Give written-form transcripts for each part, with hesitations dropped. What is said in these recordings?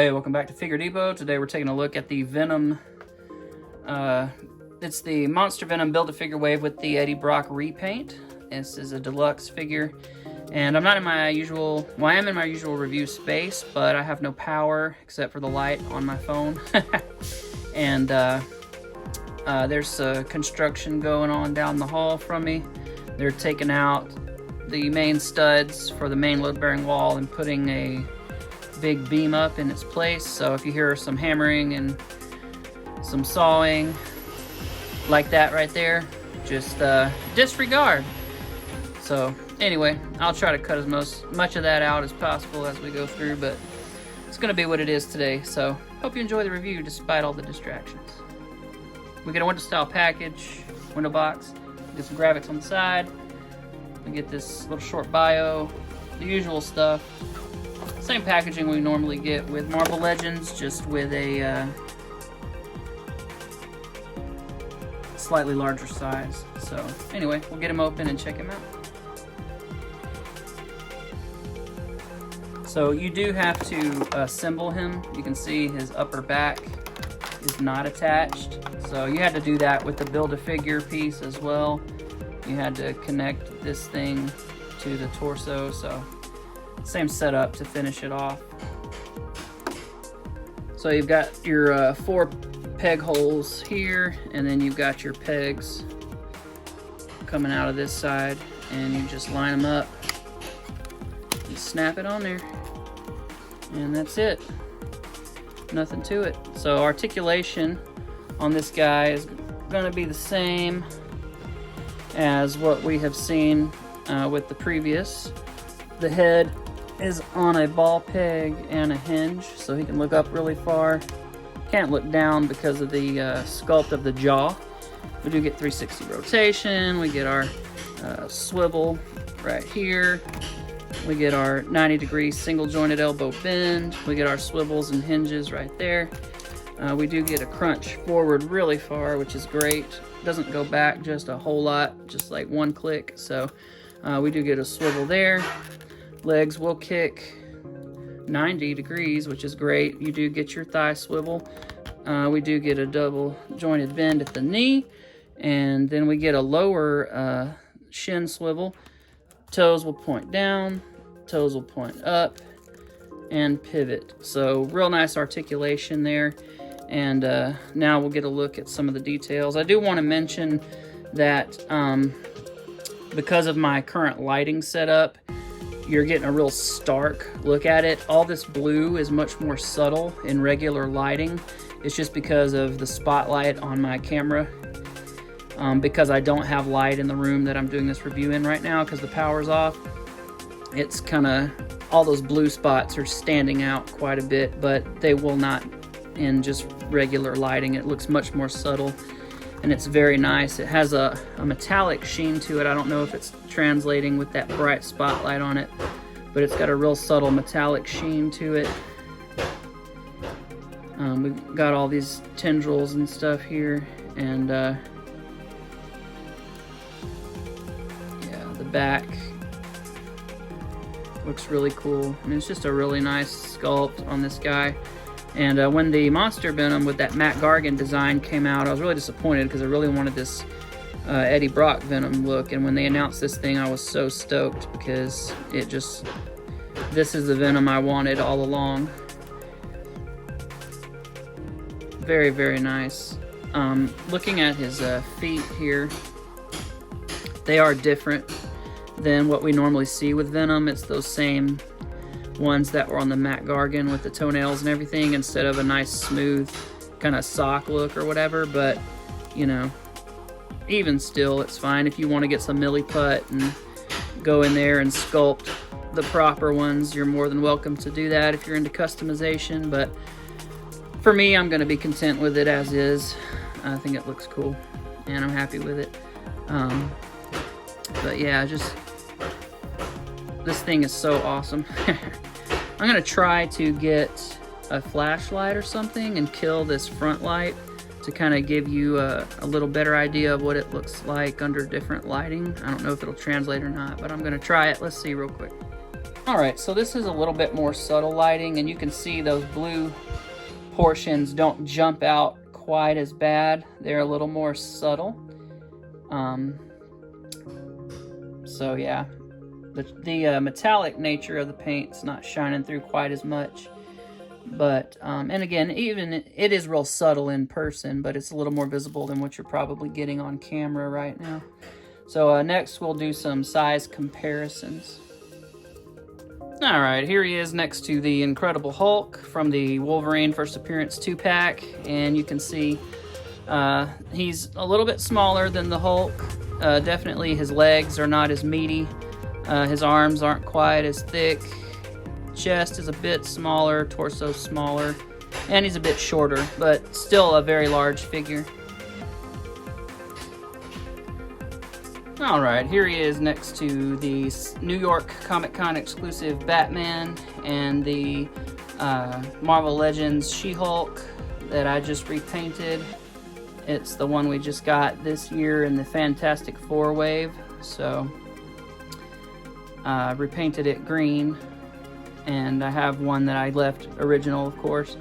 Hey, welcome back to Figure Depot. Today we're taking a look at the Venom. It's the Monster Venom Build-A-Figure Wave with the Eddie Brock repaint. This is a deluxe figure, and I'm not in my usual, well, I am in my usual review space, but I have no power except for the light on my phone. And there's construction going on down the hall from me. They're taking out the main studs for the main load-bearing wall and putting a big beam up in its place. So if you hear some hammering and some sawing like that right there, just disregard. So anyway, I'll try to cut as much of that out as possible as we go through, but it's gonna be what it is today. So hope you enjoy the review despite all the distractions. We get a window style package, window box, get some graphics on the side, we get this little short bio, the usual stuff. Same packaging we normally get with Marvel Legends, just with a slightly larger size. So anyway, we'll get him open and check him out. So you do have to assemble him. You can see his upper back is not attached. So you had to do that with the Build-A-Figure piece as well. You had to connect this thing to the torso, so same setup to finish it off. So you've got your 4 peg holes here, and then you've got your pegs coming out of this side, and you just line them up and snap it on there, and that's it. Nothing to it. So articulation on this guy is going to be the same as what we have seen with the previous. The head is on a ball peg and a hinge, so he can look up really far. Can't look down because of the sculpt of the jaw. We do get 360 rotation. We get our swivel right here. We get our 90-degree single jointed elbow bend. We get our swivels and hinges right there. We do get a crunch forward really far, which is great. Doesn't go back just a whole lot, just like one click. So we do get a swivel there. Legs will kick 90 degrees, which is great. You do get your thigh swivel. We do get a double jointed bend at the knee, and then we get a lower shin swivel. Toes will point down, toes will point up, and pivot. So real nice articulation there. And now we'll get a look at some of the details. I do want to mention that because of my current lighting setup, you're getting a real stark look at it. All this blue is much more subtle in regular lighting. It's just because of the spotlight on my camera. Because I don't have light in the room that I'm doing this review in right now because the power's off. It's kind of, all those blue spots are standing out quite a bit, but they will not in just regular lighting. It looks much more subtle, and it's very nice. It has a metallic sheen to it. I don't know if it's translating with that bright spotlight on it, but it's got a real subtle metallic sheen to it. We've got all these tendrils and stuff here, and yeah, the back looks really cool. I mean, it's just a really nice sculpt on this guy. And when the Monster Venom with that Matt Gargan design came out, I was really disappointed because I really wanted this Eddie Brock Venom look. And when they announced this thing, I was so stoked because it just, this is the Venom I wanted all along. Very, very nice. Looking at his feet here, they are different than what we normally see with Venom. It's those same ones that were on the Matt Gargan with the toenails and everything, instead of a nice smooth kind of sock look or whatever. But you know, even still, it's fine if you want to get some milli putt and go in there and sculpt the proper ones. You're more than welcome to do that if you're into customization, but for me, I'm going to be content with it as is. I think it looks cool and I'm happy with it. But yeah, just this thing is so awesome. I'm gonna try to get a flashlight or something and kill this front light to kind of give you a little better idea of what it looks like under different lighting. I don't know if it'll translate or not, but I'm gonna try it. Let's see real quick. Alright, so this is a little bit more subtle lighting, and you can see those blue portions don't jump out quite as bad. They're a little more subtle. So yeah, the metallic nature of the paint's not shining through quite as much. But, and again, even it is real subtle in person, but it's a little more visible than what you're probably getting on camera right now. So next we'll do some size comparisons. Alright, here he is next to the Incredible Hulk from the Wolverine First Appearance 2-pack, and you can see he's a little bit smaller than the Hulk. Definitely his legs are not as meaty. His arms aren't quite as thick. Chest is a bit smaller, torso smaller, and he's a bit shorter, but still a very large figure. Alright, here he is next to the New York Comic Con exclusive Batman and the Marvel Legends She-Hulk that I just repainted. It's the one we just got this year in the Fantastic Four wave, so I repainted it green, and I have one that I left original, of course,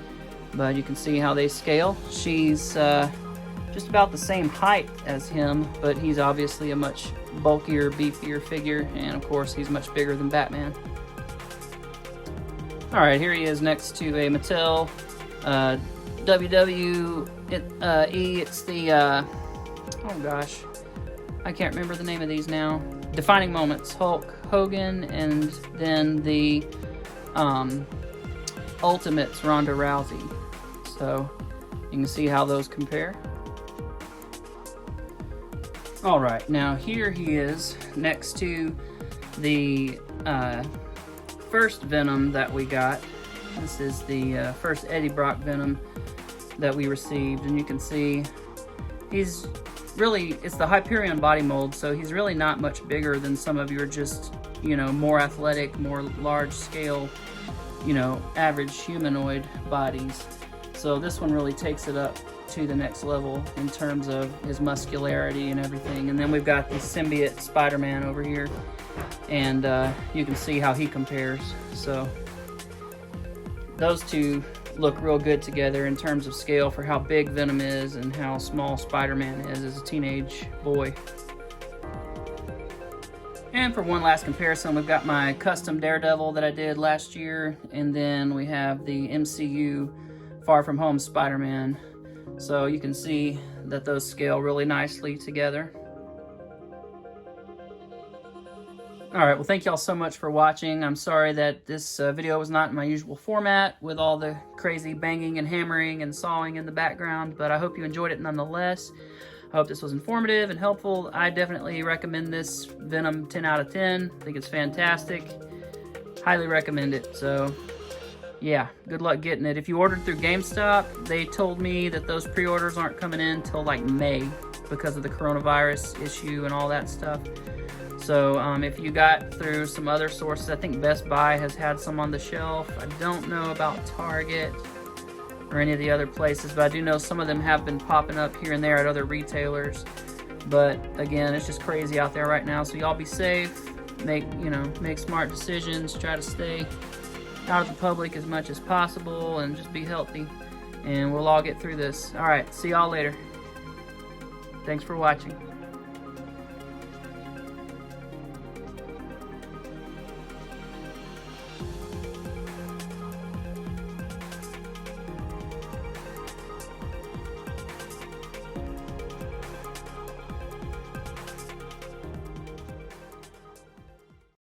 but you can see how they scale. She's just about the same height as him, but he's obviously a much bulkier, beefier figure, and of course he's much bigger than Batman. Alright, here he is next to a Mattel WWE, it's the, oh gosh, I can't remember the name of these now. Defining Moments, Hulk Hogan, and then the Ultimates, Ronda Rousey. So you can see how those compare. Alright, now here he is next to the first Venom that we got. This is the first Eddie Brock Venom that we received, and you can see he's really, it's the Hyperion body mold, so he's really not much bigger than some of your just, you know, more athletic, more large scale, you know, average humanoid bodies. So this one really takes it up to the next level in terms of his muscularity and everything. And then we've got the symbiote Spider-Man over here, and you can see how he compares. So those two look real good together in terms of scale for how big Venom is and how small Spider-Man is as a teenage boy. And for one last comparison, we've got my custom Daredevil that I did last year, and then we have the MCU Far From Home Spider-Man. So you can see that those scale really nicely together. Alright, well thank y'all so much for watching. I'm sorry that this video was not in my usual format with all the crazy banging and hammering and sawing in the background, but I hope you enjoyed it nonetheless. I hope this was informative and helpful. I definitely recommend this Venom 10 out of 10. I think it's fantastic. Highly recommend it. So yeah, good luck getting it. If you ordered through GameStop, they told me that those pre-orders aren't coming in till like May because of the coronavirus issue and all that stuff. So if you got through some other sources, I think Best Buy has had some on the shelf. I don't know about Target or any of the other places, but I do know some of them have been popping up here and there at other retailers. But again, it's just crazy out there right now. So y'all be safe, make smart decisions, try to stay out of the public as much as possible, and just be healthy, and we'll all get through this. All right, see y'all later. Thanks for watching.